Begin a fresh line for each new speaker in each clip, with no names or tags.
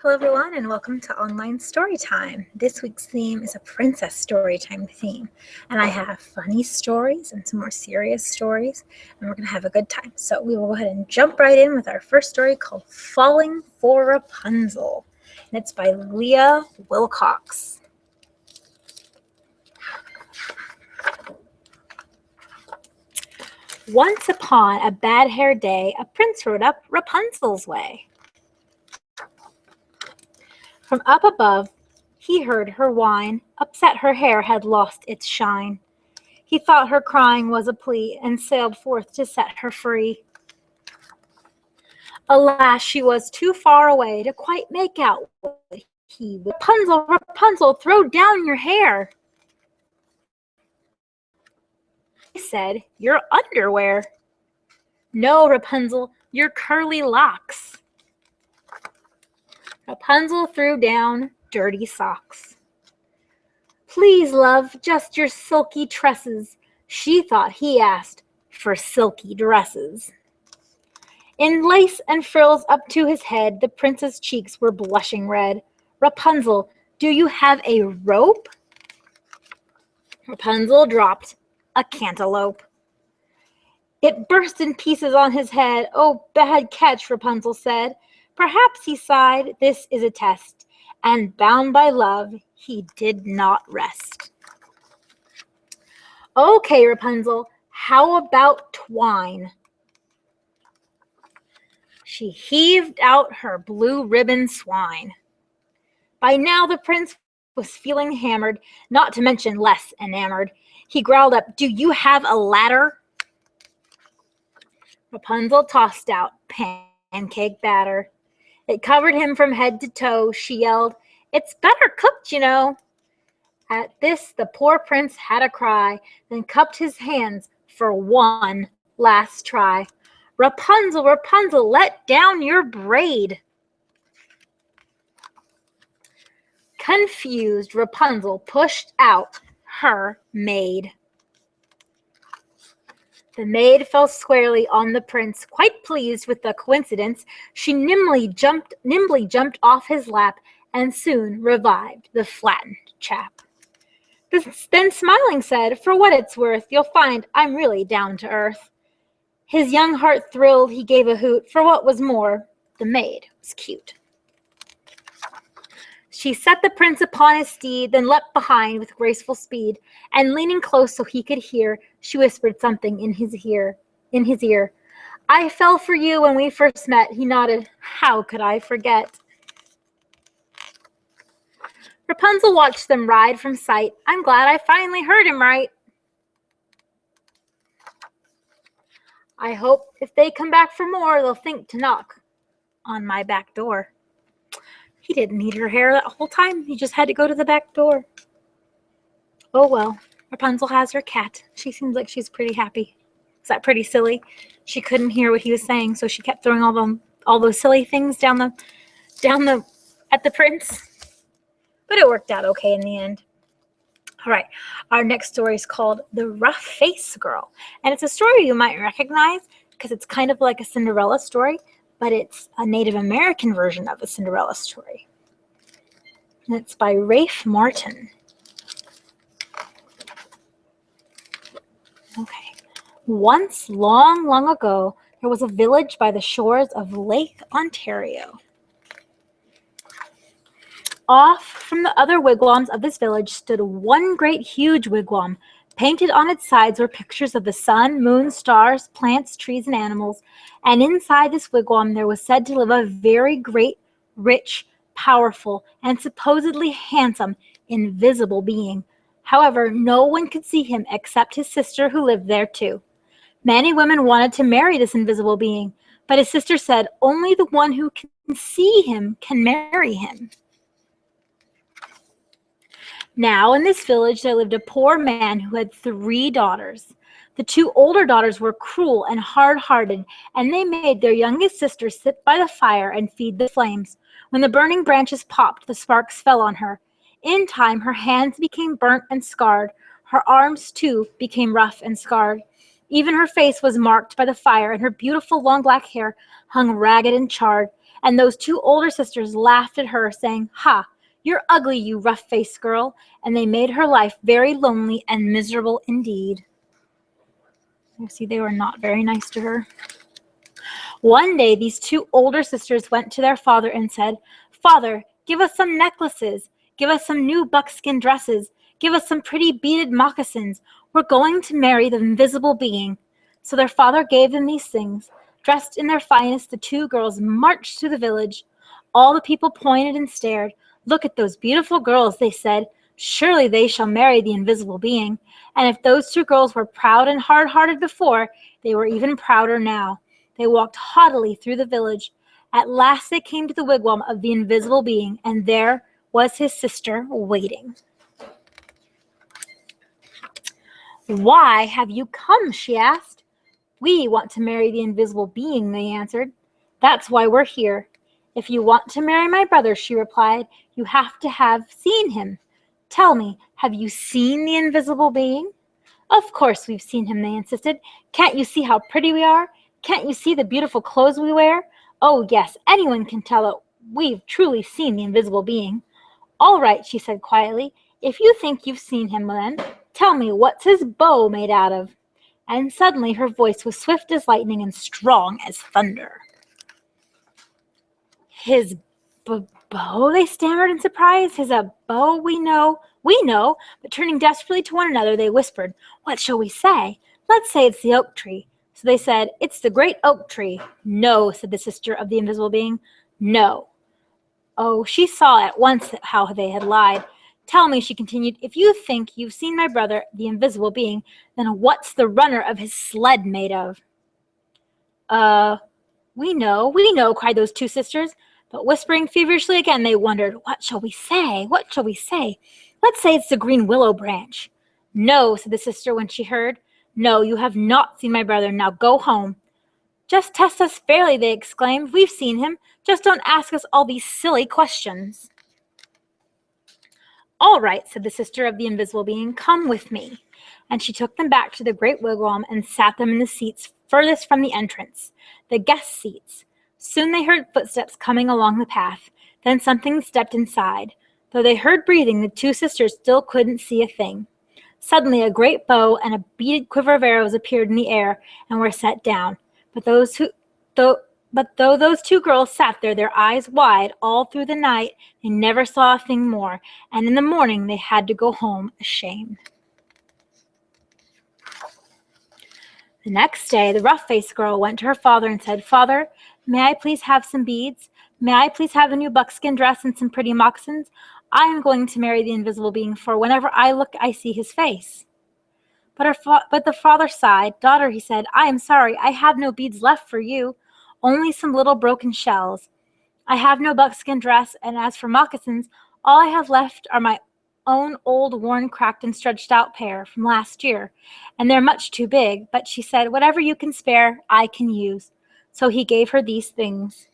Hello everyone and welcome to Online Storytime. This week's theme is a princess storytime theme, and I have funny stories and some more serious stories, and we're going to have a good time. So we will go ahead and jump right in with our first story called Falling for Rapunzel, and it's by Leah Wilcox. Once upon a bad hair day, a prince rode up Rapunzel's way. From up above, he heard her whine, upset her hair had lost its shine. He thought her crying was a plea, and sailed forth to set her free. Alas, she was too far away to quite make out what he would. Rapunzel, Rapunzel, throw down your hair. He said, your underwear. No, Rapunzel, your curly locks. Rapunzel threw down dirty socks. Please, love, just your silky tresses. She thought he asked for silky dresses. In lace and frills up to his head, the prince's cheeks were blushing red. Rapunzel, do you have a rope? Rapunzel dropped a cantaloupe. It burst in pieces on his head. Oh, bad catch, Rapunzel said. Perhaps, he sighed, this is a test. And bound by love, he did not rest. Okay, Rapunzel, how about twine? She heaved out her blue ribbon swine. By now the prince was feeling hammered, not to mention less enamored. He growled up, do you have a ladder? Rapunzel tossed out pancake batter. It covered him from head to toe. She yelled, it's better cooked, you know. At this, the poor prince had a cry, then cupped his hands for one last try. Rapunzel, Rapunzel, let down your braid. Confused, Rapunzel pushed out her maid. The maid fell squarely on the prince. Quite pleased with the coincidence, she nimbly jumped off his lap and soon revived the flattened chap. Then smiling said, for what it's worth, you'll find I'm really down to earth. His young heart thrilled, he gave a hoot. For what was more, the maid was cute. She set the prince upon his steed, then leapt behind with graceful speed, and leaning close so he could hear, she whispered something in his ear. I fell for you when we first met, he nodded. How could I forget? Rapunzel watched them ride from sight. I'm glad I finally heard him right. I hope if they come back for more, they'll think to knock on my back door. He didn't need her hair that whole time. He just had to go to the back door. Oh well, Rapunzel has her cat. She seems like she's pretty happy. Is that pretty silly? She couldn't hear what he was saying, so she kept throwing all those silly things down at the prince. But it worked out okay in the end. All right, our next story is called The Rough Face Girl. And it's a story you might recognize because it's kind of like a Cinderella story, but it's a Native American version of a Cinderella story. And it's by Rafe Martin. Okay. Once, long, long ago, there was a village by the shores of Lake Ontario. Off from the other wigwams of this village stood one great huge wigwam. Painted on its sides were pictures of the sun, moon, stars, plants, trees, and animals. And inside this wigwam there was said to live a very great, rich, powerful, and supposedly handsome, invisible being. However, no one could see him except his sister who lived there too. Many women wanted to marry this invisible being, but his sister said only the one who can see him can marry him. Now, in this village, there lived a poor man who had 3 daughters. The 2 older daughters were cruel and hard-hearted, and they made their youngest sister sit by the fire and feed the flames. When the burning branches popped, the sparks fell on her. In time, her hands became burnt and scarred. Her arms, too, became rough and scarred. Even her face was marked by the fire, and her beautiful long black hair hung ragged and charred. And those two older sisters laughed at her, saying, "Ha! You're ugly, you rough-faced girl." And they made her life very lonely and miserable indeed. You see, they were not very nice to her. One day, these two older sisters went to their father and said, "Father, give us some necklaces. Give us some new buckskin dresses. Give us some pretty beaded moccasins. We're going to marry the invisible being." So their father gave them these things. Dressed in their finest, the two girls marched through the village. All the people pointed and stared. "Look at those beautiful girls," they said. "Surely they shall marry the invisible being." And if those two girls were proud and hard-hearted before, they were even prouder now. They walked haughtily through the village. At last they came to the wigwam of the invisible being, and there was his sister waiting. "Why have you come?" she asked. "We want to marry the invisible being," they answered. "That's why we're here." "If you want to marry my brother," she replied, "you have to have seen him. Tell me, have you seen the invisible being?" "Of course we've seen him," they insisted. "Can't you see how pretty we are? Can't you see the beautiful clothes we wear? Oh, yes, anyone can tell that we've truly seen the invisible being." "All right," she said quietly. "If you think you've seen him, then tell me, what's his bow made out of?" And suddenly her voice was swift as lightning and strong as thunder. "His bow?" they stammered in surprise. "His bow? We know. But turning desperately to one another, they whispered, "What shall we say? Let's say it's the oak tree." So they said, "It's the great oak tree." "No," said the sister of the invisible being. "No." Oh, she saw at once how they had lied. "Tell me," she continued, "if you think you've seen my brother, the invisible being, then what's the runner of his sled made of?" We know," cried those two sisters. But whispering feverishly again, they wondered, "What shall we say? What shall we say? Let's say it's the green willow branch." "No," said the sister when she heard. "No, you have not seen my brother. Now go home." "Just test us fairly," they exclaimed. "We've seen him. Just don't ask us all these silly questions." "All right," said the sister of the invisible being. "Come with me." And she took them back to the great wigwam and sat them in the seats furthest from the entrance, the guest seats. Soon they heard footsteps coming along the path. Then something stepped inside. Though they heard breathing, the two sisters still couldn't see a thing. Suddenly a great bow and a beaded quiver of arrows appeared in the air and were set down. But though those two girls sat there, their eyes wide, all through the night, they never saw a thing more, and in the morning they had to go home ashamed. The next day, the rough-faced girl went to her father and said, "Father, may I please have some beads? May I please have a new buckskin dress and some pretty moccasins? I am going to marry the invisible being, for whenever I look, I see his face." But the father sighed. "Daughter," he said, "I am sorry. I have no beads left for you, only some little broken shells. I have no buckskin dress, and as for moccasins, all I have left are my own old, worn, cracked, and stretched out pair from last year, and they're much too big." But she said, "Whatever you can spare, I can use." So he gave her these things.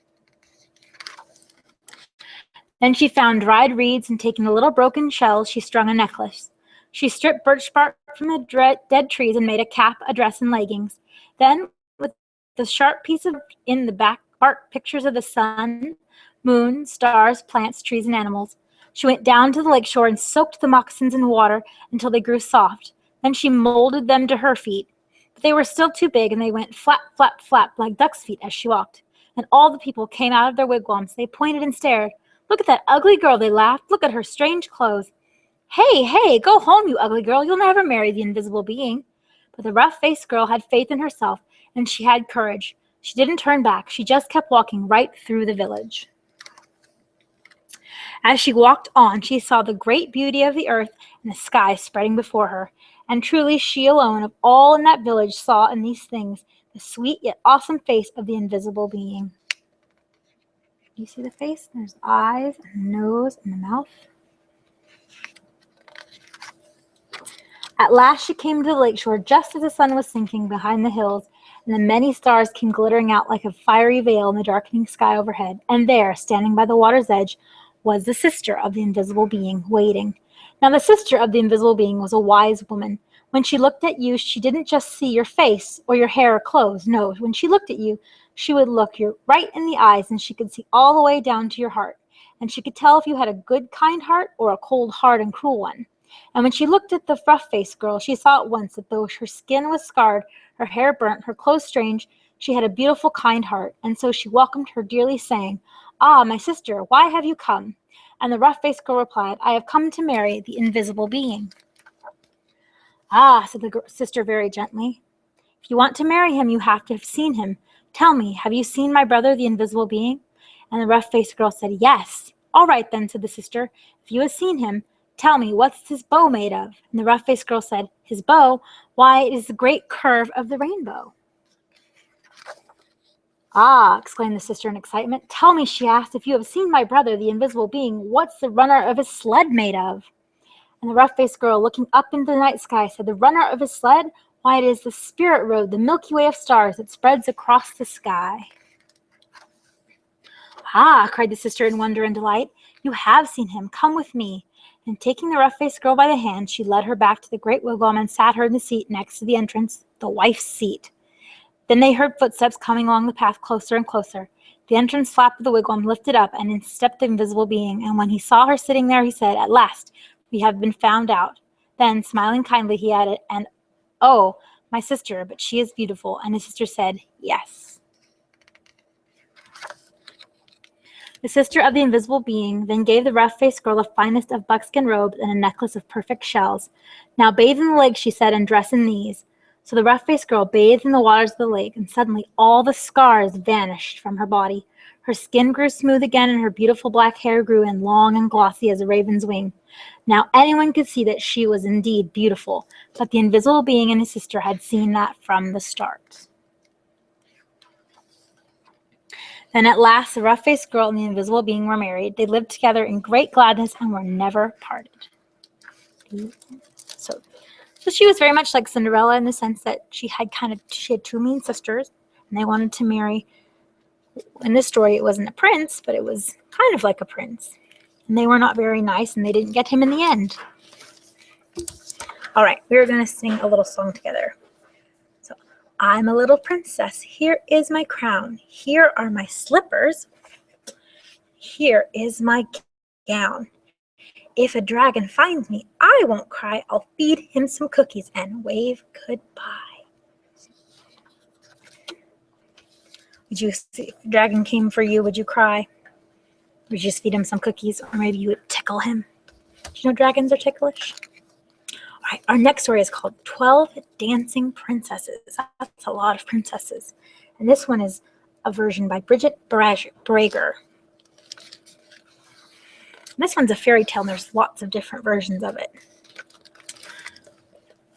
Then she found dried reeds, and taking the little broken shells, she strung a necklace. She stripped birch bark from the dead trees and made a cap, a dress, and leggings. Then, with the sharp piece of in the back bark pictures of the sun, moon, stars, plants, trees, and animals, she went down to the lake shore and soaked the moccasins in water until they grew soft. Then she molded them to her feet. But they were still too big, and they went flap, flap, flap like duck's feet as she walked. And all the people came out of their wigwams. They pointed and stared. "Look at that ugly girl," they laughed. "Look at her strange clothes." Hey, go home, you ugly girl. You'll never marry the invisible being." But the rough-faced girl had faith in herself, and she had courage. She didn't turn back. She just kept walking right through the village. As she walked on, she saw the great beauty of the earth and the sky spreading before her. And truly she alone of all in that village saw in these things the sweet yet awesome face of the invisible being. You see the face? There's the eyes and the nose and the mouth. At last she came to the lakeshore just as the sun was sinking behind the hills, and the many stars came glittering out like a fiery veil in the darkening sky overhead. And there, standing by the water's edge, was the sister of the invisible being, waiting. Now the sister of the invisible being was a wise woman. When she looked at you, she didn't just see your face or your hair or clothes. No, when she looked at you, She would look you right in the eyes, and she could see all the way down to your heart. And she could tell if you had a good, kind heart or a cold, hard, and cruel one. And when she looked at the rough-faced girl, she saw at once that though her skin was scarred, her hair burnt, her clothes strange, she had a beautiful, kind heart. And so she welcomed her dearly, saying, "Ah, my sister, why have you come?" And the rough-faced girl replied, "I have come to marry the invisible being." "Ah," said the sister very gently, "if you want to marry him, you have to have seen him. Tell me, have you seen my brother, the invisible being?" And the rough-faced girl said, "Yes." "All right, then," said the sister, "if you have seen him, tell me, what's his bow made of?" And the rough-faced girl said, "His bow? Why, it is the great curve of the rainbow." "Ah," exclaimed the sister in excitement. "Tell me," she asked, "if you have seen my brother, the invisible being, what's the runner of his sled made of?" And the rough-faced girl, looking up into the night sky, said, "The runner of his sled? Why, it is the spirit road, the Milky Way of stars that spreads across the sky." "Ah," cried the sister in wonder and delight, "you have seen him. Come with me." And taking the rough-faced girl by the hand, she led her back to the great wigwam and sat her in the seat next to the entrance, the wife's seat. Then they heard footsteps coming along the path closer and closer. The entrance flap of the wigwam lifted up, and in stepped the invisible being. And when he saw her sitting there, he said, "At last, we have been found out." Then, smiling kindly, he added, "And oh, my sister, but she is beautiful." And his sister said, "Yes." The sister of the invisible being then gave the rough-faced girl the finest of buckskin robes and a necklace of perfect shells. "Now bathe in the lake," she said, "and dress in these." So the rough-faced girl bathed in the waters of the lake, and suddenly all the scars vanished from her body. Her skin grew smooth again, and her beautiful black hair grew in long and glossy as a raven's wing. Now anyone could see that she was indeed beautiful, but the invisible being and his sister had seen that from the start. Then at last the rough-faced girl and the invisible being were married. They lived together in great gladness and were never parted. So she was very much like Cinderella in the sense that she had two mean sisters, and they wanted to marry. In this story, it wasn't a prince, but it was kind of like a prince. And they were not very nice, and they didn't get him in the end. All right, we're going to sing a little song together. So, I'm a little princess. Here is my crown. Here are my slippers. Here is my gown. If a dragon finds me, I won't cry. I'll feed him some cookies and wave goodbye. Would you, if a dragon came for you, would you cry? Would you just feed him some cookies, or maybe you would tickle him? Do you know dragons are ticklish? All right, our next story is called 12 Dancing Princesses. That's a lot of princesses. And this one is a version by Bridget Brager. This one's a fairy tale, and there's lots of different versions of it.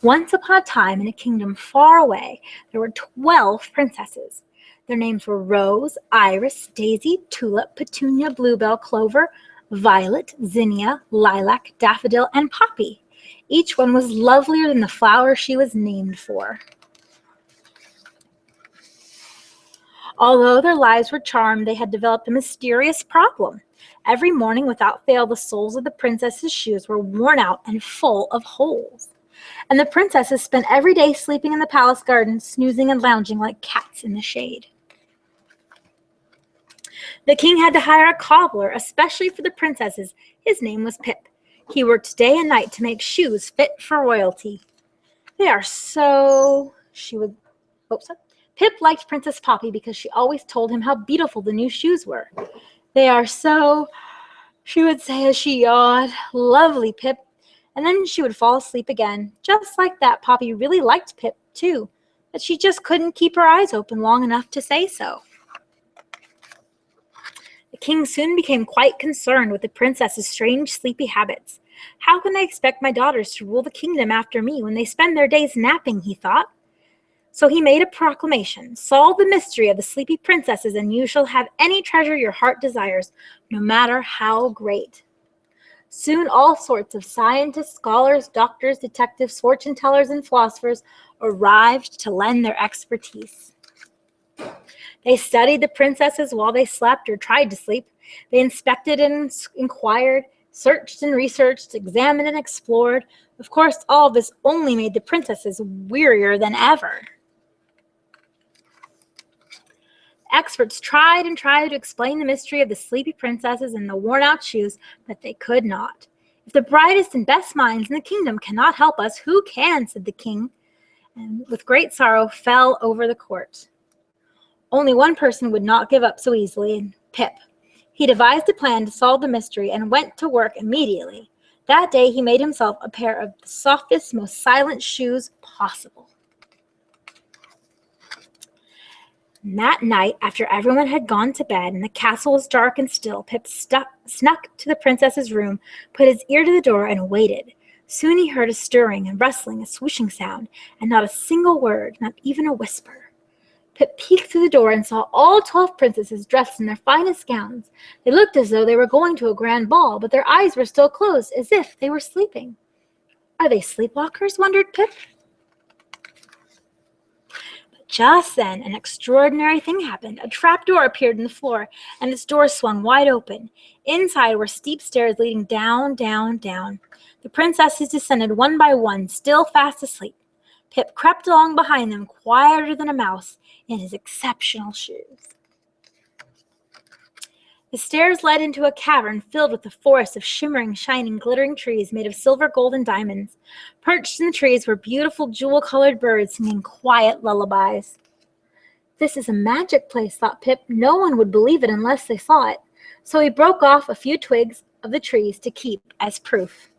Once upon a time, in a kingdom far away, there were 12 princesses. Their names were Rose, Iris, Daisy, Tulip, Petunia, Bluebell, Clover, Violet, Zinnia, Lilac, Daffodil, and Poppy. Each one was lovelier than the flower she was named for. Although their lives were charmed, they had developed a mysterious problem. Every morning, without fail, the soles of the princesses' shoes were worn out and full of holes. And the princesses spent every day sleeping in the palace garden, snoozing and lounging like cats in the shade. The king had to hire a cobbler, especially for the princesses. His name was Pip. He worked day and night to make shoes fit for royalty. They are so... Pip liked Princess Poppy because she always told him how beautiful the new shoes were. They are so, she would say as she yawned, lovely, Pip. And then she would fall asleep again. Just like that, Poppy really liked Pip, too, but she just couldn't keep her eyes open long enough to say so. The king soon became quite concerned with the princess's strange sleepy habits. How can I expect my daughters to rule the kingdom after me when they spend their days napping, he thought. So he made a proclamation. Solve the mystery of the sleepy princesses, and you shall have any treasure your heart desires, no matter how great. Soon all sorts of scientists, scholars, doctors, detectives, fortune tellers, and philosophers arrived to lend their expertise. They studied the princesses while they slept or tried to sleep. They inspected and inquired, searched and researched, examined and explored. Of course, all of this only made the princesses wearier than ever. Experts tried and tried to explain the mystery of the sleepy princesses and the worn-out shoes, but they could not. "If the brightest and best minds in the kingdom cannot help us, who can?" said the king, and with great sorrow fell over the court. Only one person would not give up so easily, and Pip. He devised a plan to solve the mystery and went to work immediately. That day he made himself a pair of the softest, most silent shoes possible. And that night, after everyone had gone to bed and the castle was dark and still, Pip snuck to the princess's room, put his ear to the door, and waited. Soon he heard a stirring and rustling, a swooshing sound, and not a single word, not even a whisper. Pip peeked through the door and saw all 12 princesses dressed in their finest gowns. They looked as though they were going to a grand ball, but their eyes were still closed, as if they were sleeping. "Are they sleepwalkers?" wondered Pip. Just then, an extraordinary thing happened. A trapdoor appeared in the floor, and its door swung wide open. Inside were steep stairs leading down, down, down. The princesses descended one by one, still fast asleep. Pip crept along behind them, quieter than a mouse, in his exceptional shoes. The stairs led into a cavern filled with a forest of shimmering, shining, glittering trees made of silver, gold, and diamonds. Perched in the trees were beautiful, jewel-colored birds singing quiet lullabies. "This is a magic place," thought Pip. "No one would believe it unless they saw it." So he broke off a few twigs of the trees to keep as proof.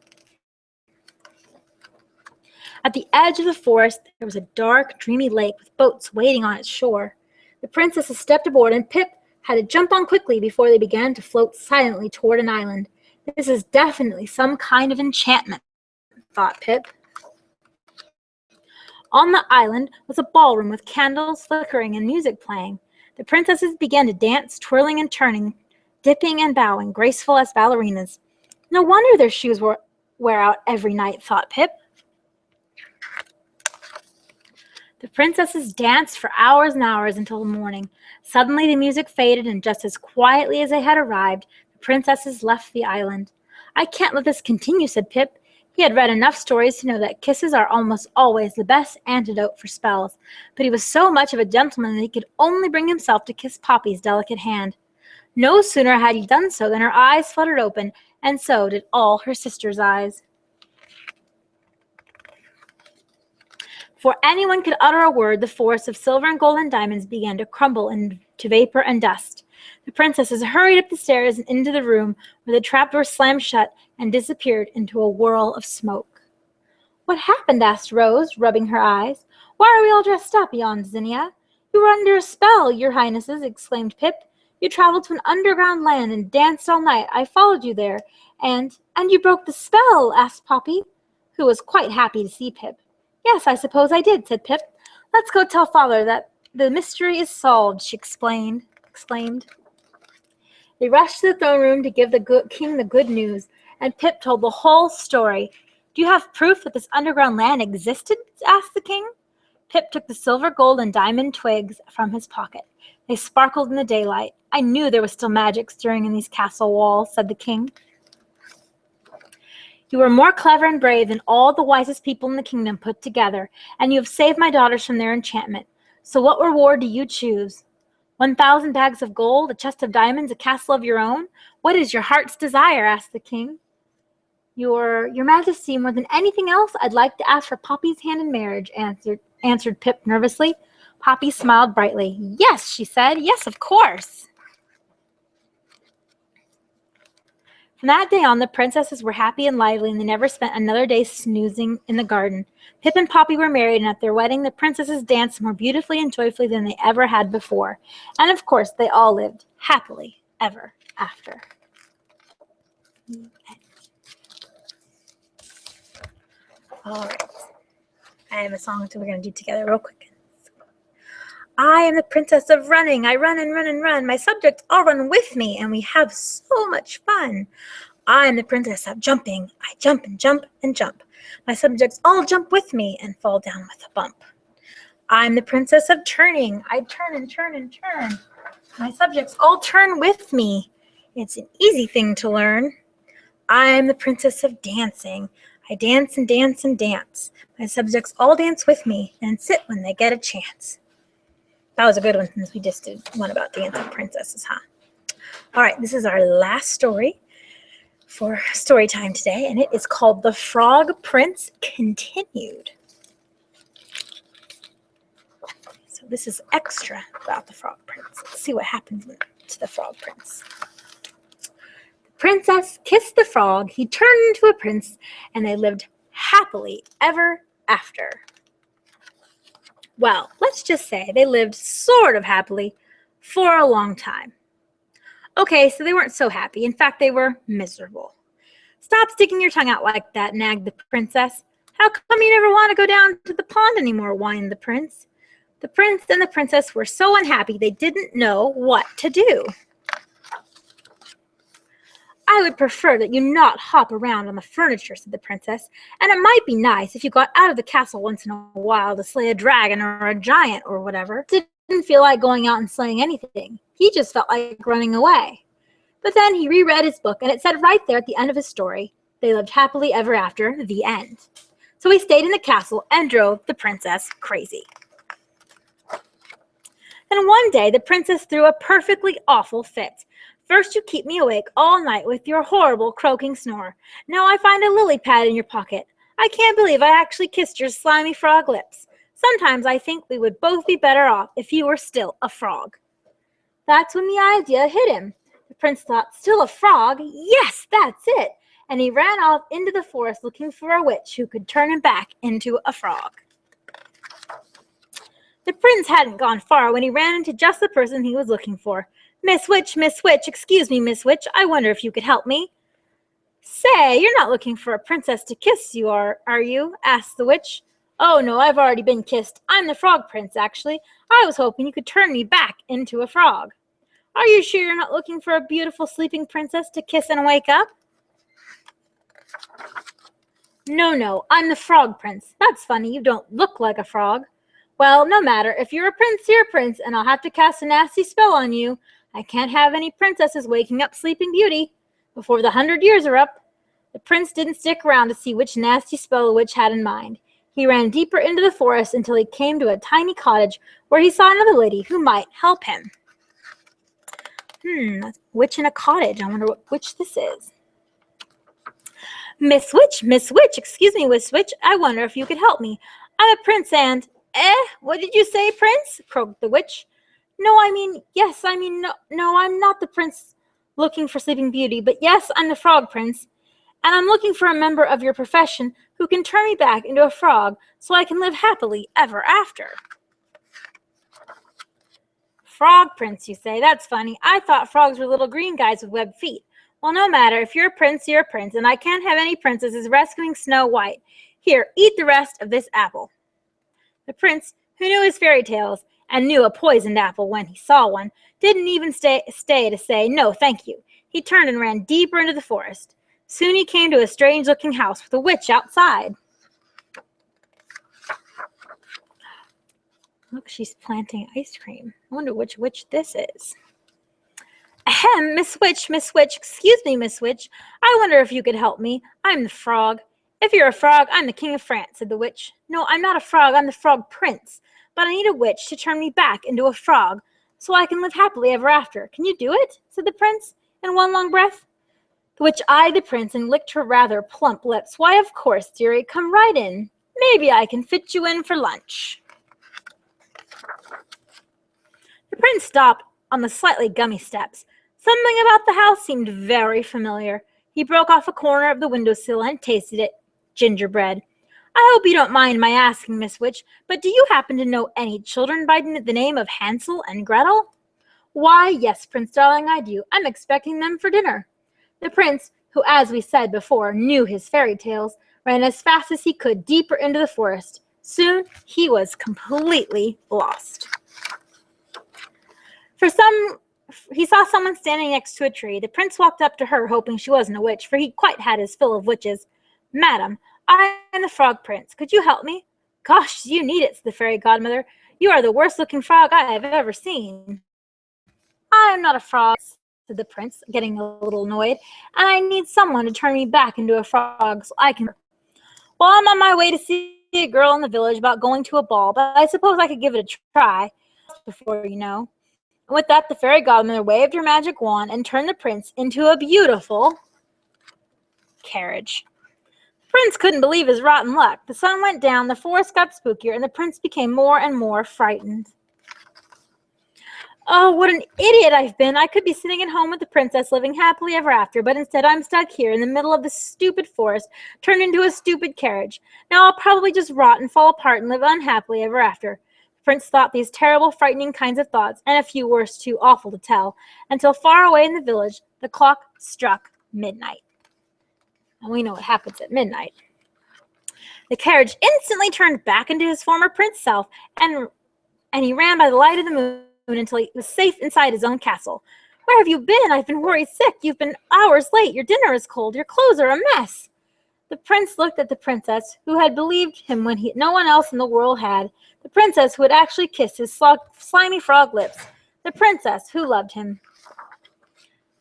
At the edge of the forest, there was a dark, dreamy lake with boats waiting on its shore. The princesses stepped aboard, and Pip had to jump on quickly before they began to float silently toward an island. "This is definitely some kind of enchantment," thought Pip. On the island was a ballroom with candles flickering and music playing. The princesses began to dance, twirling and turning, dipping and bowing, graceful as ballerinas. No wonder their shoes wear out every night, thought Pip. The princesses danced for hours and hours until the morning. Suddenly the music faded, and just as quietly as they had arrived, the princesses left the island. "I can't let this continue," said Pip. He had read enough stories to know that kisses are almost always the best antidote for spells, but he was so much of a gentleman that he could only bring himself to kiss Poppy's delicate hand. No sooner had he done so than her eyes fluttered open, and so did all her sisters' eyes. Before anyone could utter a word, the forest of silver and gold and diamonds began to crumble into vapor and dust. The princesses hurried up the stairs and into the room where the trapdoor slammed shut and disappeared into a whirl of smoke. "What happened?" asked Rose, rubbing her eyes. "Why are we all dressed up?" yawned Zinnia. "You were under a spell, your highnesses," exclaimed Pip. "You traveled to an underground land and danced all night. I followed you there. And you broke the spell?" asked Poppy, who was quite happy to see Pip. "Yes, I suppose I did," said Pip. "Let's go tell Father that the mystery is solved," she exclaimed. They rushed to the throne room to give the king the good news, and Pip told the whole story. "Do you have proof that this underground land existed?" asked the king. Pip took the silver, gold, and diamond twigs from his pocket. They sparkled in the daylight. "I knew there was still magic stirring in these castle walls," said the king. "You are more clever and brave than all the wisest people in the kingdom put together, and you have saved my daughters from their enchantment. So what reward do you choose? 1,000 bags of gold, a chest of diamonds, a castle of your own? What is your heart's desire?" asked the king. Your Majesty, more than anything else, I'd like to ask for Poppy's hand in marriage," answered Pip nervously. Poppy smiled brightly. "Yes," she said. "Yes, of course." From that day on, the princesses were happy and lively, and they never spent another day snoozing in the garden. Pip and Poppy were married, and at their wedding, the princesses danced more beautifully and joyfully than they ever had before. And of course, they all lived happily ever after. All right. I have a song that we're going to do together real quick. "I am the princess of running. I run and run and run. My subjects all run with me, and we have so much fun. I am the princess of jumping. I jump and jump and jump. My subjects all jump with me and fall down with a bump. I am the princess of turning. I turn and turn and turn. My subjects all turn with me. It's an easy thing to learn. I am the princess of dancing. I dance and dance and dance. My subjects all dance with me and sit when they get a chance. That was a good one since we just did one about dancing princesses, huh? All right, this is our last story for story time today, and it is called The Frog Prince Continued. So this is extra about the Frog Prince. Let's see what happens to the Frog Prince. The princess kissed the frog, he turned into a prince, and they lived happily ever after. Well, let's just say they lived sort of happily for a long time. Okay, so they weren't so happy. In fact, they were miserable. Stop sticking your tongue out like that, nagged the princess. How come you never want to go down to the pond anymore, whined the prince. The prince and the princess were so unhappy they didn't know what to do. I would prefer that you not hop around on the furniture, said the princess, and it might be nice if you got out of the castle once in a while to slay a dragon or a giant or whatever. Didn't feel like going out and slaying anything. He just felt like running away. But then he reread his book, and it said right there at the end of his story, they lived happily ever after, the end. So he stayed in the castle and drove the princess crazy. Then one day the princess threw a perfectly awful fit. First you keep me awake all night with your horrible croaking snore. Now I find a lily pad in your pocket. I can't believe I actually kissed your slimy frog lips. Sometimes I think we would both be better off if you were still a frog. That's when the idea hit him. The prince thought, still a frog? Yes, that's it. And he ran off into the forest looking for a witch who could turn him back into a frog. The prince hadn't gone far when he ran into just the person he was looking for. Miss Witch, excuse me, Miss Witch, I wonder if you could help me. Say, you're not looking for a princess to kiss you, are you? Asked the witch. Oh, no, I've already been kissed. I'm the frog prince, actually. I was hoping you could turn me back into a frog. Are you sure you're not looking for a beautiful sleeping princess to kiss and wake up? No, I'm the frog prince. That's funny, you don't look like a frog. Well, no matter. If you're a prince, you're a prince, and I'll have to cast a nasty spell on you. I can't have any princesses waking up Sleeping Beauty before the 100 years are up. The prince didn't stick around to see which nasty spell the witch had in mind. He ran deeper into the forest until he came to a tiny cottage where he saw another lady who might help him. That's a witch in a cottage. I wonder what witch this is. Miss Witch, excuse me, Miss Witch, I wonder if you could help me. I'm a prince and... What did you say, prince? Croaked the witch. No, I'm not the prince looking for Sleeping Beauty, but yes, I'm the frog prince, and I'm looking for a member of your profession who can turn me back into a frog so I can live happily ever after. Frog prince, you say? That's funny. I thought frogs were little green guys with webbed feet. Well, no matter. If you're a prince, you're a prince, and I can't have any princesses rescuing Snow White. Here, eat the rest of this apple. The prince, who knew his fairy tales and knew a poisoned apple when he saw one, didn't even stay to say, no, thank you. He turned and ran deeper into the forest. Soon he came to a strange-looking house with a witch outside. Look, she's planting ice cream. I wonder which witch this is. Ahem, Miss Witch, excuse me, Miss Witch. I wonder if you could help me. I'm the frog. If you're a frog, I'm the king of France, said the witch. No, I'm not a frog, I'm the frog prince. But I need a witch to turn me back into a frog so I can live happily ever after. Can you do it? Said the prince in one long breath. The witch eyed the prince and licked her rather plump lips. Why, of course, dearie, come right in. Maybe I can fit you in for lunch. The prince stopped on the slightly gummy steps. Something about the house seemed very familiar. He broke off a corner of the windowsill and tasted it. Gingerbread. I hope you don't mind my asking, Miss Witch, but do you happen to know any children by the name of Hansel and Gretel? Why, yes, Prince Darling, I do. I'm expecting them for dinner. The prince, who, as we said before, knew his fairy tales, ran as fast as he could deeper into the forest. Soon he was completely lost. He saw someone standing next to a tree. The prince walked up to her, hoping she wasn't a witch, for he quite had his fill of witches. Madam, I am the frog prince. Could you help me? Gosh, you need it, said the fairy godmother. You are the worst-looking frog I have ever seen. I am not a frog, said the prince, getting a little annoyed, and I need someone to turn me back into a frog so I can... Well, I'm on my way to see a girl in the village about going to a ball, but I suppose I could give it a try. before you know. And with that, the fairy godmother waved her magic wand and turned the prince into a beautiful carriage. The prince couldn't believe his rotten luck. The sun went down, the forest got spookier, and the prince became more and more frightened. Oh, what an idiot I've been. I could be sitting at home with the princess living happily ever after, but instead I'm stuck here in the middle of this stupid forest, turned into a stupid carriage. Now I'll probably just rot and fall apart and live unhappily ever after. The prince thought these terrible, frightening kinds of thoughts, and a few worse too awful to tell, until far away in the village, the clock struck midnight. And we know what happens at midnight. The carriage instantly turned back into his former prince self, and he ran by the light of the moon until he was safe inside his own castle. Where have you been? I've been worried sick. You've been hours late. Your dinner is cold. Your clothes are a mess. The prince looked at the princess, who had believed him when no one else in the world had. The princess who had actually kissed his slimy frog lips. The princess who loved him.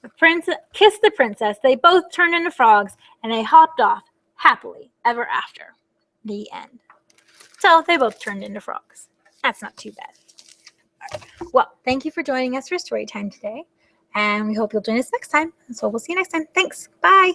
The prince kissed the princess. They both turned into frogs, and they hopped off happily ever after. The end. So they both turned into frogs. That's not too bad. Well, thank you for joining us for Storytime today, and we hope you'll join us next time. So we'll see you next time. Thanks. Bye.